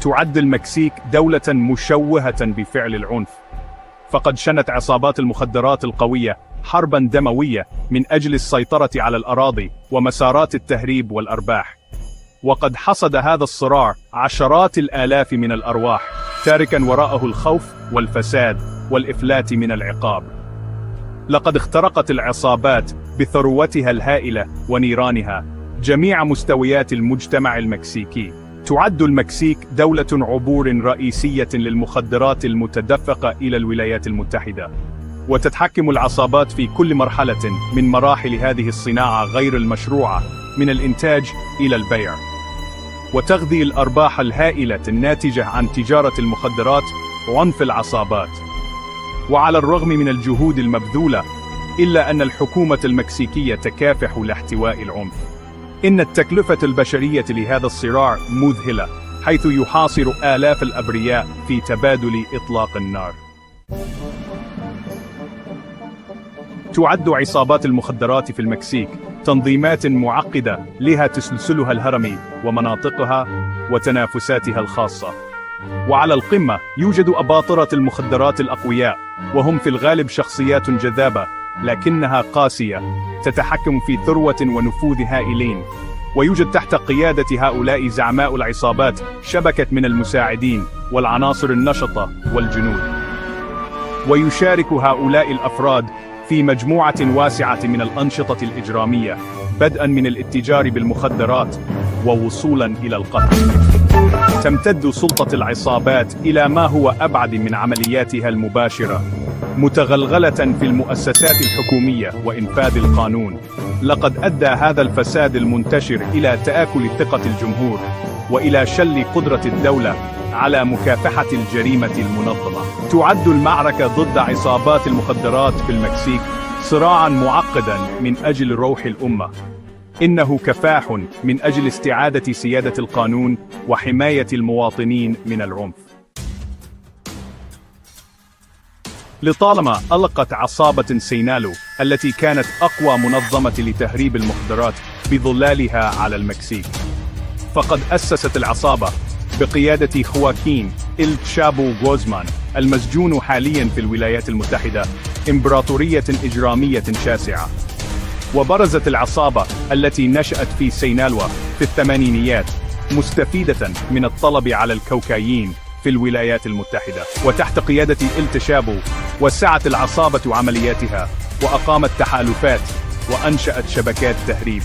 تعد المكسيك دولة مشوهة بفعل العنف، فقد شنت عصابات المخدرات القوية حربا دموية من أجل السيطرة على الأراضي ومسارات التهريب والأرباح، وقد حصد هذا الصراع عشرات الآلاف من الأرواح، تاركا وراءه الخوف والفساد والإفلات من العقاب. لقد اخترقت العصابات بثروتها الهائلة ونيرانها جميع مستويات المجتمع المكسيكي. تعد المكسيك دولة عبور رئيسية للمخدرات المتدفقة إلى الولايات المتحدة، وتتحكم العصابات في كل مرحلة من مراحل هذه الصناعة غير المشروعة من الإنتاج إلى البيع، وتغذي الأرباح الهائلة الناتجة عن تجارة المخدرات وعنف العصابات. وعلى الرغم من الجهود المبذولة، إلا أن الحكومة المكسيكية تكافح لاحتواء العنف. إن التكلفة البشرية لهذا الصراع مذهلة، حيث يحاصر آلاف الأبرياء في تبادل إطلاق النار. تعد عصابات المخدرات في المكسيك تنظيمات معقدة لها تسلسلها الهرمي ومناطقها وتنافساتها الخاصة. وعلى القمة يوجد أباطرة المخدرات الأقوياء، وهم في الغالب شخصيات جذابة لكنها قاسية، تتحكم في ثروة ونفوذ هائلين. ويوجد تحت قيادة هؤلاء زعماء العصابات شبكة من المساعدين والعناصر النشطة والجنود. ويشارك هؤلاء الأفراد في مجموعة واسعة من الأنشطة الإجرامية، بدءا من الاتجار بالمخدرات ووصولا إلى القتل. تمتد سلطة العصابات إلى ما هو أبعد من عملياتها المباشرة، متغلغلة في المؤسسات الحكومية وإنفاذ القانون. لقد أدى هذا الفساد المنتشر إلى تآكل ثقة الجمهور، وإلى شل قدرة الدولة على مكافحة الجريمة المنظمة. تعد المعركة ضد عصابات المخدرات في المكسيك صراعاً معقداً من أجل روح الأمة. إنه كفاح من أجل استعادة سيادة القانون وحماية المواطنين من العنف. لطالما ألقت عصابة سينالو التي كانت أقوى منظمة لتهريب المخدرات بظلالها على المكسيك، فقد أسست العصابة بقيادة خواكين إل تشابو غوزمان المسجون حاليا في الولايات المتحدة إمبراطورية إجرامية شاسعة. وبرزت العصابة التي نشأت في سينالوا في الثمانينيات مستفيدة من الطلب على الكوكايين في الولايات المتحدة، وتحت قيادة إل تشابو وسعت العصابة عملياتها وأقامت تحالفات وأنشأت شبكات تهريب.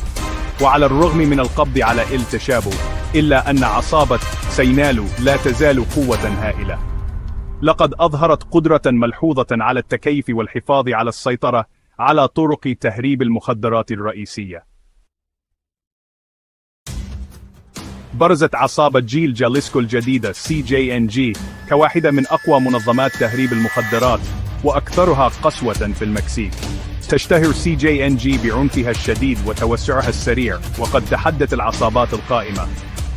وعلى الرغم من القبض على إل تشابو، إلا أن عصابة سينالو لا تزال قوة هائلة. لقد أظهرت قدرة ملحوظة على التكيف والحفاظ على السيطرة على طرق تهريب المخدرات الرئيسية. برزت عصابة جيل جاليسكو الجديدة CJNG كواحدة من أقوى منظمات تهريب المخدرات وأكثرها قسوة في المكسيك. تشتهر CJNG بعنفها الشديد وتوسعها السريع، وقد تحدت العصابات القائمة.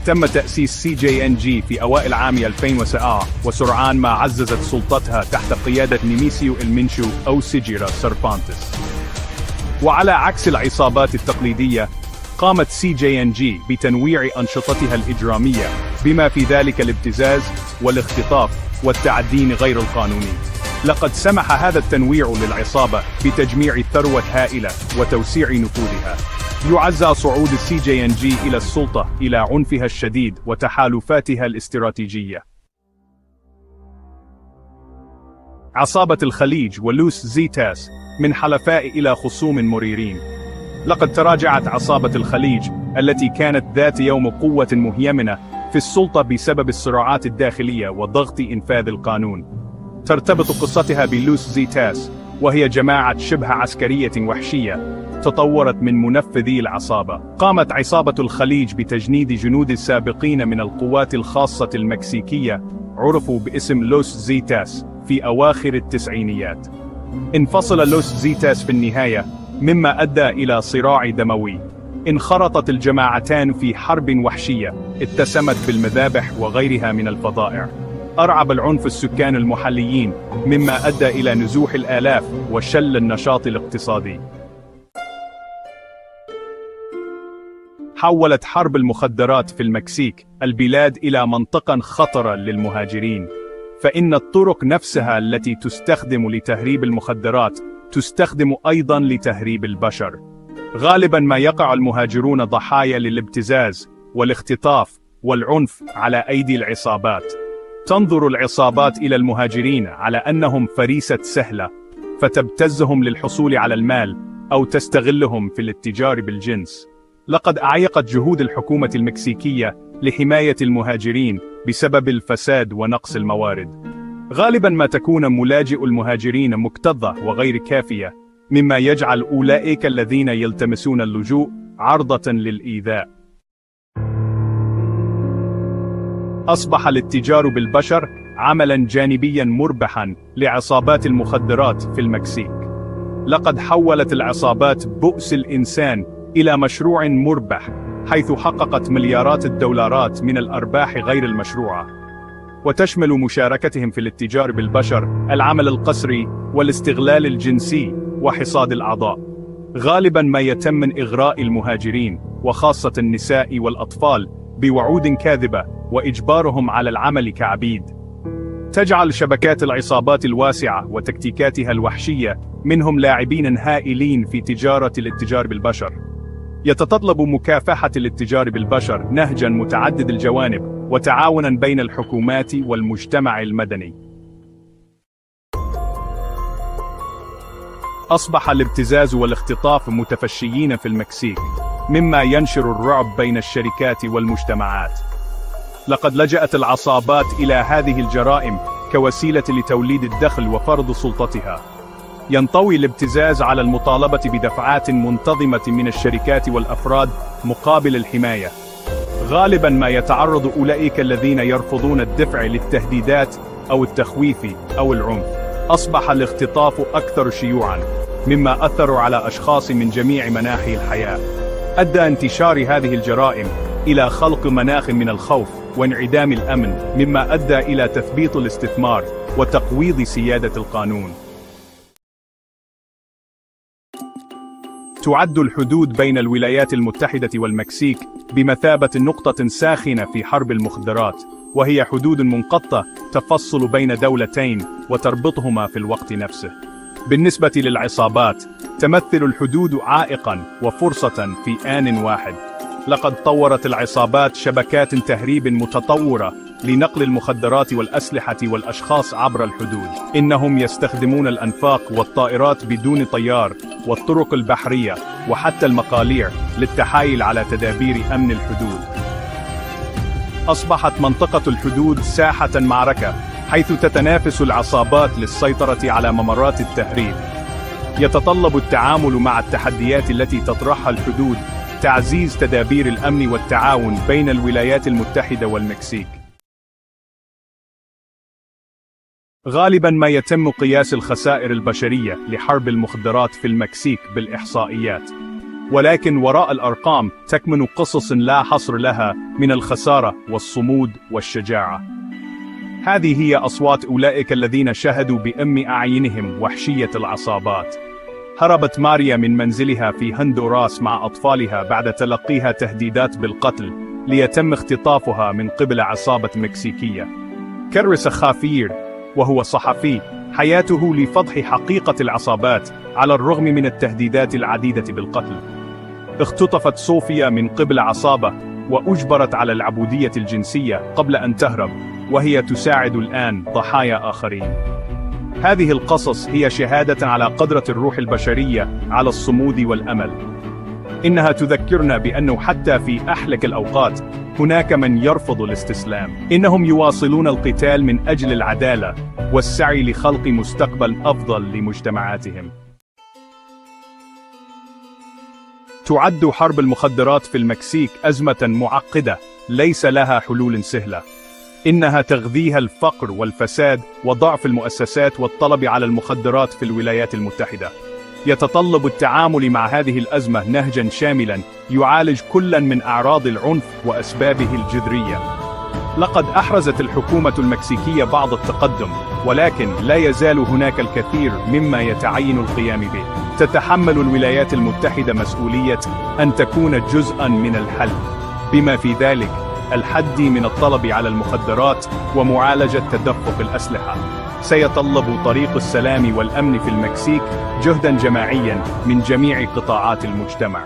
تم تأسيس CJNG في أوائل عام 2007، وسرعان ما عززت سلطتها تحت قيادة نيميسيو المنشو أو سيجيرا سيرفانتس. وعلى عكس العصابات التقليدية، قامت CJNG بتنويع أنشطتها الإجرامية، بما في ذلك الابتزاز والاختطاف والتعدين غير القانوني. لقد سمح هذا التنويع للعصابة بتجميع ثروة هائلة وتوسيع نفوذها. يعزى صعود CJNG إلى السلطة إلى عنفها الشديد وتحالفاتها الاستراتيجية. عصابة الخليج ولوس زيتاس من حلفاء إلى خصوم مريرين. لقد تراجعت عصابة الخليج التي كانت ذات يوم قوة مهيمنة في السلطة بسبب الصراعات الداخلية وضغط إنفاذ القانون. ترتبط قصتها بلوس زيتاس، وهي جماعة شبه عسكرية وحشية تطورت من منفذي العصابة. قامت عصابة الخليج بتجنيد جنود السابقين من القوات الخاصة المكسيكية عرفوا باسم لوس زيتاس في أواخر التسعينيات. انفصل لوس زيتاس في النهاية، مما أدى إلى صراع دموي. انخرطت الجماعتان في حرب وحشية اتسمت بالمذابح وغيرها من الفظائع. أرعب العنف السكان المحليين، مما أدى إلى نزوح الآلاف وشل النشاط الاقتصادي. حولت حرب المخدرات في المكسيك البلاد إلى منطقة خطرة للمهاجرين، فإن الطرق نفسها التي تستخدم لتهريب المخدرات تستخدم أيضا لتهريب البشر. غالبا ما يقع المهاجرون ضحايا للابتزاز والاختطاف والعنف على أيدي العصابات. تنظر العصابات إلى المهاجرين على أنهم فريسة سهلة، فتبتزهم للحصول على المال أو تستغلهم في الاتجار بالجنس. لقد أعيقت جهود الحكومة المكسيكية لحماية المهاجرين بسبب الفساد ونقص الموارد. غالبا ما تكون ملاجئ المهاجرين مكتظة وغير كافية، مما يجعل أولئك الذين يلتمسون اللجوء عرضة للإيذاء. أصبح الاتجار بالبشر عملا جانبيا مربحا لعصابات المخدرات في المكسيك. لقد حولت العصابات بؤس الإنسان إلى مشروع مربح، حيث حققت مليارات الدولارات من الأرباح غير المشروعة، وتشمل مشاركتهم في الاتجار بالبشر، العمل القسري، والاستغلال الجنسي، وحصاد الأعضاء. غالبا ما يتم من إغراء المهاجرين، وخاصة النساء والأطفال، بوعود كاذبة وإجبارهم على العمل كعبيد. تجعل شبكات العصابات الواسعة وتكتيكاتها الوحشية منهم لاعبين هائلين في تجارة الاتجار بالبشر. يتطلب مكافحة الاتجار بالبشر نهجا متعدد الجوانب وتعاونا بين الحكومات والمجتمع المدني. أصبح الابتزاز والاختطاف متفشيين في المكسيك، مما ينشر الرعب بين الشركات والمجتمعات. لقد لجأت العصابات إلى هذه الجرائم كوسيلة لتوليد الدخل وفرض سلطتها. ينطوي الابتزاز على المطالبة بدفعات منتظمة من الشركات والأفراد مقابل الحماية. غالبا ما يتعرض أولئك الذين يرفضون الدفع للتهديدات أو التخويف أو العنف. أصبح الاختطاف أكثر شيوعا، مما أثر على أشخاص من جميع مناحي الحياة. أدى انتشار هذه الجرائم إلى خلق مناخ من الخوف وانعدام الأمن، مما أدى إلى تثبيط الاستثمار وتقويض سيادة القانون. تعد الحدود بين الولايات المتحدة والمكسيك بمثابة نقطة ساخنة في حرب المخدرات، وهي حدود منقطة تفصل بين دولتين وتربطهما في الوقت نفسه. بالنسبة للعصابات، تمثل الحدود عائقاً وفرصة في آن واحد. لقد طورت العصابات شبكات تهريب متطورة لنقل المخدرات والأسلحة والأشخاص عبر الحدود. إنهم يستخدمون الأنفاق والطائرات بدون طيار والطرق البحرية وحتى المقاليع للتحايل على تدابير أمن الحدود. أصبحت منطقة الحدود ساحة معركة، حيث تتنافس العصابات للسيطرة على ممرات التهريب. يتطلب التعامل مع التحديات التي تطرحها الحدود تعزيز تدابير الأمن والتعاون بين الولايات المتحدة والمكسيك. غالبا ما يتم قياس الخسائر البشرية لحرب المخدرات في المكسيك بالإحصائيات، ولكن وراء الأرقام تكمن قصص لا حصر لها من الخسارة والصمود والشجاعة. هذه هي أصوات أولئك الذين شهدوا بأم أعينهم وحشية العصابات. هربت ماريا من منزلها في هندوراس مع أطفالها بعد تلقيها تهديدات بالقتل ليتم اختطافها من قبل عصابة مكسيكية. كرس خافير وهو صحفي حياته لفضح حقيقة العصابات على الرغم من التهديدات العديدة بالقتل. اختطفت صوفيا من قبل عصابة وأجبرت على العبودية الجنسية قبل أن تهرب، وهي تساعد الآن ضحايا آخرين. هذه القصص هي شهادة على قدرة الروح البشرية على الصمود والأمل. إنها تذكرنا بأنه حتى في أحلك الأوقات هناك من يرفض الاستسلام. إنهم يواصلون القتال من أجل العدالة والسعي لخلق مستقبل أفضل لمجتمعاتهم. تعد حرب المخدرات في المكسيك أزمة معقدة ليس لها حلول سهلة. إنها تغذيها الفقر والفساد وضعف المؤسسات والطلب على المخدرات في الولايات المتحدة. يتطلب التعامل مع هذه الأزمة نهجاً شاملاً يعالج كلاً من أعراض العنف وأسبابه الجذرية. لقد أحرزت الحكومة المكسيكية بعض التقدم، ولكن لا يزال هناك الكثير مما يتعين القيام به. تتحمل الولايات المتحدة مسؤولية أن تكون جزءاً من الحل، بما في ذلك الحد من الطلب على المخدرات ومعالجة تدفق الأسلحة. سيتطلب طريق السلام والأمن في المكسيك جهداً جماعياً من جميع قطاعات المجتمع.